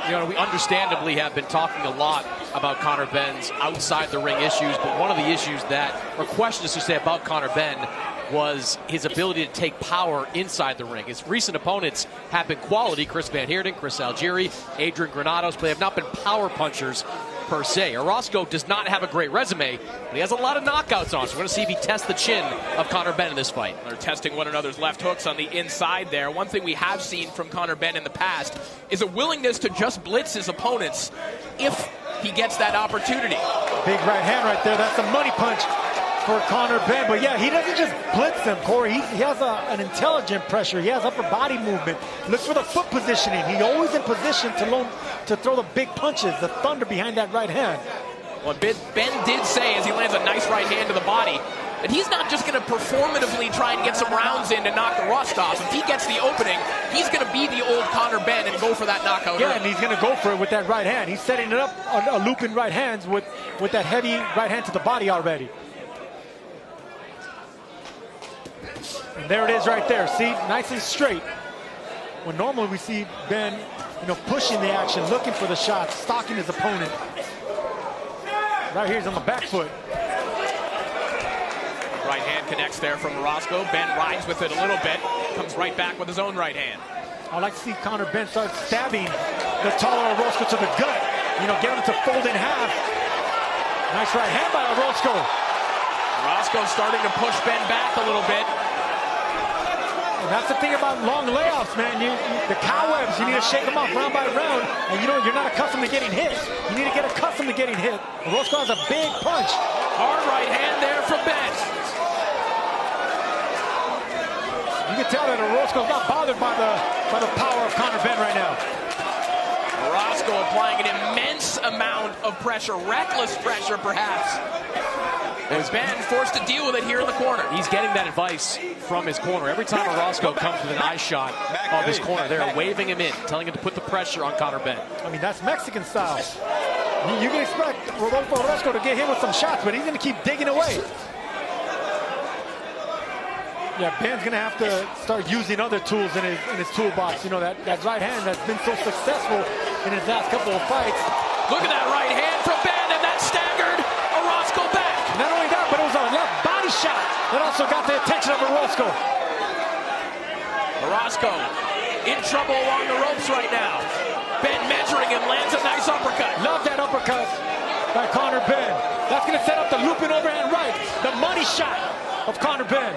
You know, we understandably have been talking a lot about Conor Benn's outside the ring issues, but one of the issues that, or questions to say about Conor Benn, was his ability to take power inside the ring. His recent opponents have been quality: Chris Van Heerden, Chris Algieri, Adrian Granados, but they have not been power punchers per se. Orozco does not have a great resume, but he has a lot of knockouts on, so we're going to see if he tests the chin of Conor Benn in this fight. They're testing one another's left hooks on the inside there. One thing we have seen from Conor Benn in the past is a willingness to just blitz his opponents if he gets that opportunity. Big right hand right there. That's a money punch for Conor Benn. But yeah, he doesn't just blitz them, Corey. He has an intelligent pressure. He has upper body movement. Looks for the foot positioning. He's always in position to throw the big punches, the thunder behind that right hand. Well, Benn did say, as he lands a nice right hand to the body, that he's not just going to performatively try and get some rounds in to knock the rust off. If he gets the opening, he's going to be the old Conor Benn and go for that knockout. Yeah, and he's going to go for it with that right hand. He's setting it up on looping right hands with that heavy right hand to the body already. And there it is right there. See, nice and straight. When normally we see Benn, pushing the action, looking for the shots, stalking his opponent. Right here he's on the back foot. Right hand connects there from Orozco. Benn rides with it a little bit, comes right back with his own right hand. I like to see Conor Benn start stabbing the taller Orozco to the gut. Get him to fold in half. Nice right hand by Orozco. Orozco starting to push Benn back a little bit. And that's the thing about long layoffs, man. The cobwebs, you need to shake them off round by round. And you're not accustomed to getting hit. You need to get accustomed to getting hit. Orozco has a big punch. Hard right hand there from Benn. You can tell that Orozco's not bothered by the power of Conor Benn right now. Orozco applying an immense amount of pressure, reckless pressure perhaps. And Benn forced to deal with it here in the corner. He's getting that advice from his corner. Every time Orozco comes with an eye shot of his corner, they're waving him in, telling him to put the pressure on Conor Benn. I mean, that's Mexican style. You can expect Rodolfo Orozco to get hit with some shots, but he's going to keep digging away. Yeah, Benn's going to have to start using other tools in his toolbox. That right hand that's been so successful in his last couple of fights. Look at that right hand from Benn, and that staggered Orozco back. Not only that, but it was a left body shot that also got the attention of Orozco. Orozco in trouble along the ropes right now. Benn measuring him, lands a nice uppercut. Love that uppercut by Conor Benn. That's going to set up the looping overhand right. The money shot of Conor Benn.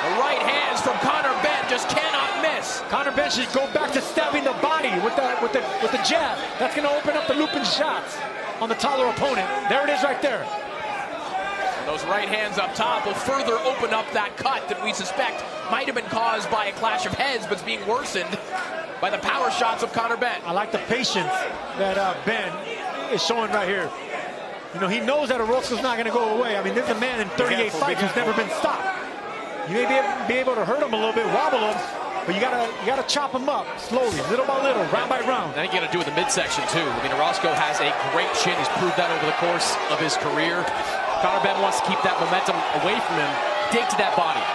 The right hands from Conor Benn just cannot miss. Conor Benn should go back to stabbing the body with the jab. That's going to open up the looping shots on the taller opponent. There it is right there. And those right hands up top will further open up that cut that we suspect might have been caused by a clash of heads, but it's being worsened by the power shots of Conor Benn. I like the patience that Benn is showing right here. He knows that Orozco's not going to go away. I mean, this is a man in 38 fights who's never been stopped. You may be able to hurt him a little bit, wobble him, but you gotta chop him up slowly, little by little, round by round. I think you got to do it in the midsection too. I mean, Orozco has a great chin. He's proved that over the course of his career. Conor Benn wants to keep that momentum away from him. Dig to that body.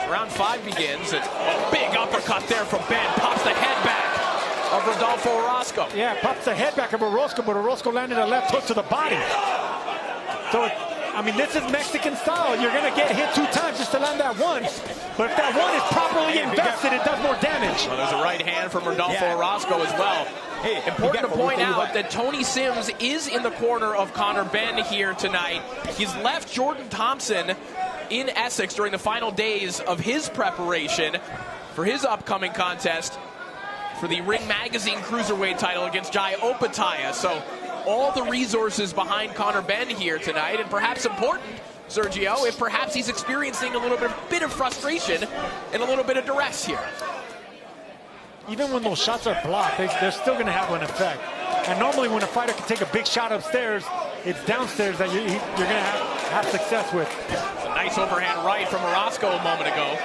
Round 5 begins, and a big uppercut there from Benn. Pops the head back of Rodolfo Orozco. Yeah, pops the head back of Orozco, but Orozco landed a left hook to the body. So this is Mexican style. You're going to get hit 2 times just to land that one. But if that one is properly invested, it does more damage. Well, there's a right hand from Rodolfo Orozco as well. Important to point out that Tony Sims is in the corner of Conor Benn here tonight. He's left Jordan Thompson in Essex during the final days of his preparation for his upcoming contest for the Ring Magazine Cruiserweight title against Jai Opetaia. So all the resources behind Conor Benn here tonight, and perhaps important, Sergio, if perhaps he's experiencing a little bit of frustration and a little bit of duress here. Even when those shots are blocked, they're still going to have an effect. And normally when a fighter can take a big shot upstairs, it's downstairs that you're going to have success with. It's a nice overhand right from Orozco a moment ago.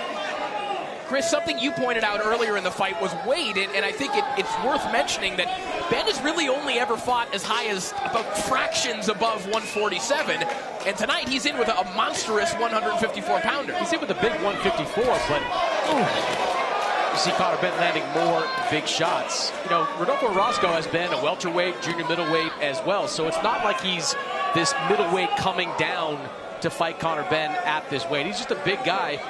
Chris, something you pointed out earlier in the fight was weight, and I think it's worth mentioning that Benn has really only ever fought as high as about fractions above 147, and tonight he's in with a monstrous 154-pounder. He's in with a big 154, but You see Conor Benn landing more big shots. You know, Rodolfo Orozco has been a welterweight, junior middleweight as well, so it's not like he's this middleweight coming down to fight Conor Benn at this weight. He's just a big guy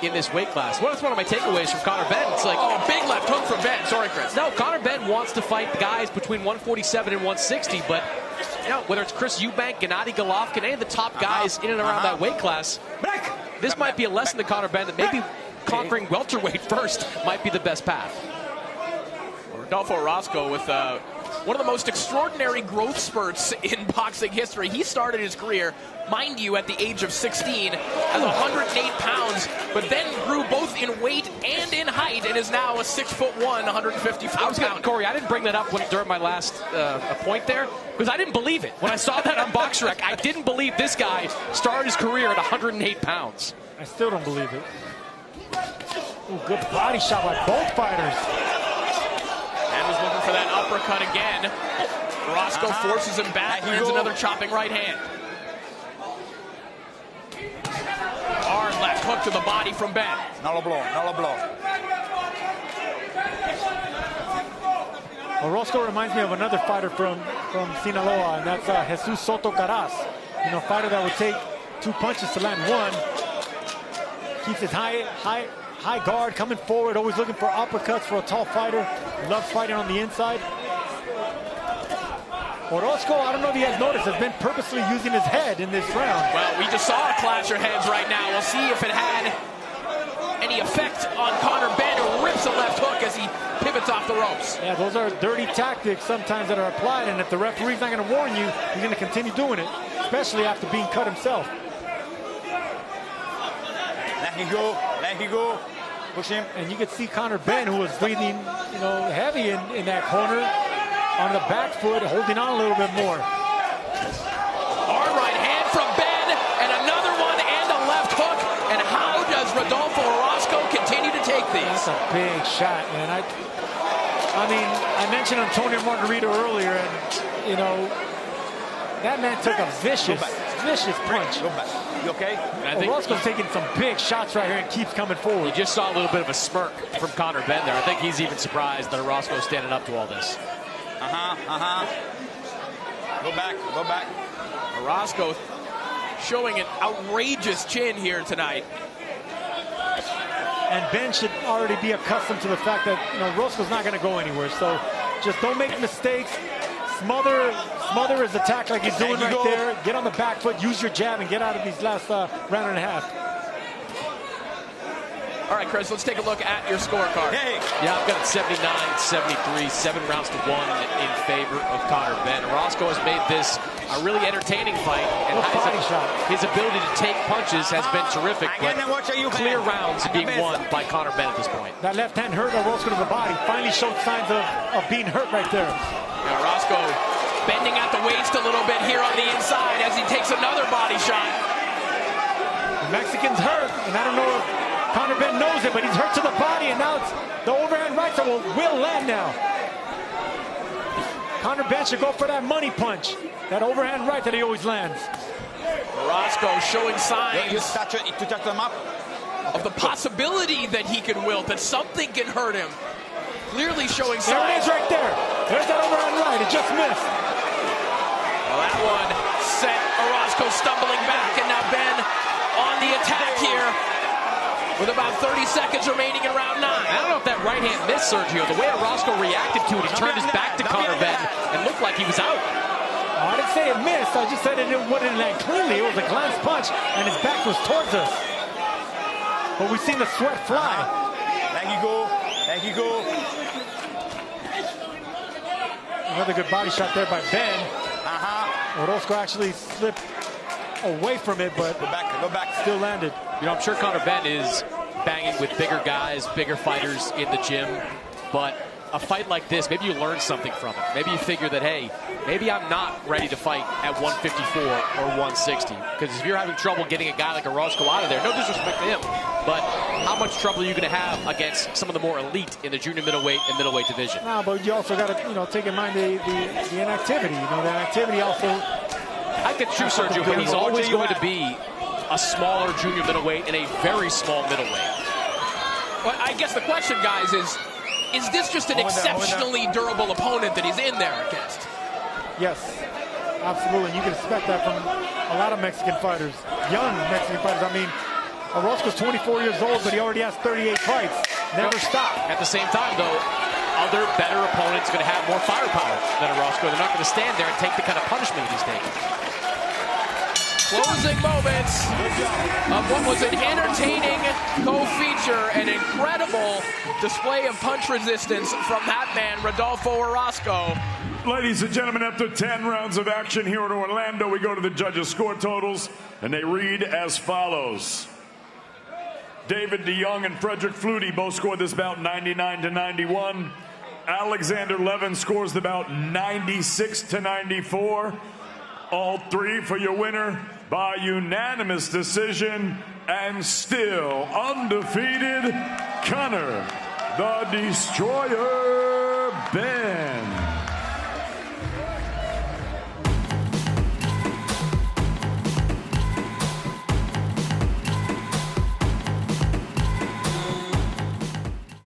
in this weight class. Well, that's one of my takeaways from Conor Benn. It's like, oh, big left hook from Benn. Sorry, Chris. No, Conor Benn wants to fight guys between 147 and 160, but you know, whether it's Chris Eubank, Gennady Golovkin, any of the top guys in and around that weight class, this might be a lesson to Conor Benn that maybe conquering welterweight first might be the best path. Rodolfo Orozco with one of the most extraordinary growth spurts in boxing history. He started his career, mind you, at the age of 16 as 108 pounds, but then grew both in weight and in height and is now a 6'1", 154 pounder. Corey, I didn't bring that up during my last point there because I didn't believe it. When I saw that on BoxRec, I didn't believe this guy started his career at 108 pounds. I still don't believe it. Ooh, good body shot by both fighters. And was looking for that uppercut again. Orozco forces him back, lands another chopping right hand. Hard left hook to the body from Benn. No lo blow. Orozco reminds me of another fighter from Sinaloa, and that's Jesus Soto Caras. You know, a fighter that would take 2 punches to land one. Keeps his high guard, coming forward, always looking for uppercuts for a tall fighter. Loves fighting on the inside. Orozco, I don't know if he has noticed, has been purposely using his head in this round. Well, we just saw a clash of heads right now. We'll see if it had any effect on Conor Benn, who rips a left hook as he pivots off the ropes. Yeah, those are dirty tactics sometimes that are applied, and if the referee's not going to warn you, he's going to continue doing it, especially after being cut himself. Let him go. Push him. And you could see Conor Benn, who was breathing, you know, heavy in that corner, on the back foot, holding on a little bit more. Hard right hand from Benn, and another one, and a left hook. And how does Rodolfo Orozco continue to take these? That's a big shot, man. I mean, I mentioned Antonio Margarito earlier, and, you know, that man took a vicious punch. Go back. You okay? Orozco's taking some big shots right here and keeps coming forward. You just saw a little bit of a smirk from Conor Benn there. I think he's even surprised that Orozco's standing up to all this. Go back. Orozco showing an outrageous chin here tonight. And Benn should already be accustomed to the fact that, you know, Orozco's not going to go anywhere. So just don't make mistakes. Smother his attack like he's doing right there. Get on the back foot, use your jab, and get out of these last round and a half. All right, Chris, let's take a look at your scorecard. Yeah, I've got it 79-73, 7 rounds to 1 in favor of Conor Benn. Orozco has made this a really entertaining fight, and his ability to take punches has been terrific, but clear rounds being won by Conor Benn at this point. That left hand hurt Orozco to the body. Finally showed signs of being hurt right there. Yeah, Orozco bending at the waist a little bit here on the inside as he takes another body shot. The Mexican's hurt, and I don't know if Conor Benn knows it, but he's hurt to the body, and now it's the overhand right that will land now. Conor Benn should go for that money punch, that overhand right that he always lands. Orozco showing signs of the possibility that he can wilt, that something can hurt him. Clearly showing signs. There it is right there. There's that overhand right. It just missed. Well, that one sent Orozco stumbling back, and now Benn on the attack here with about 30 seconds remaining in round 9. I don't know if that right hand missed, Sergio. The way Orozco reacted to it, he turned his back to Conor Benn and looked like he was out. Oh, I didn't say it missed. I just said it wouldn't land cleanly. It was a glance punch, and his back was towards us. But we've seen the sweat fly. Let you go. Another good body shot there by Benn. Orozco actually slipped away from it, but go back. Still landed. You know, I'm sure Conor Benn is banging with bigger guys, bigger fighters in the gym, but a fight like this, maybe you learn something from it. Maybe you figure that, hey, maybe I'm not ready to fight at 154 or 160. Because if you're having trouble getting a guy like Orozco out of there, no disrespect to him, but how much trouble are you going to have against some of the more elite in the junior middleweight and middleweight division? No, but you also got to, you know, take in mind the inactivity. You know, the inactivity also. I get true, Sergio, but he's always going to be a smaller junior middleweight and a very small middleweight. Well, I guess the question, guys, is this just an exceptionally durable opponent that he's in there against? Yes, absolutely. You can expect that from a lot of Mexican fighters, young Mexican fighters. I mean, Orozco's 24 years old, but he already has 38 fights. Never stopped. At the same time, though, other better opponents are going to have more firepower than Orozco. They're not going to stand there and take the kind of punishment that he's taking. Closing moments of what was an entertaining co-feature, an incredible display of punch resistance from that man, Rodolfo Orozco. Ladies and gentlemen, after 10 rounds of action here in Orlando, we go to the judges' score totals, and they read as follows. David DeYoung and Frederick Flutie both scored this bout 99-91. Alexander Levin scores the bout 96-94. All three for your winner by unanimous decision, and still undefeated, Conor the Destroyer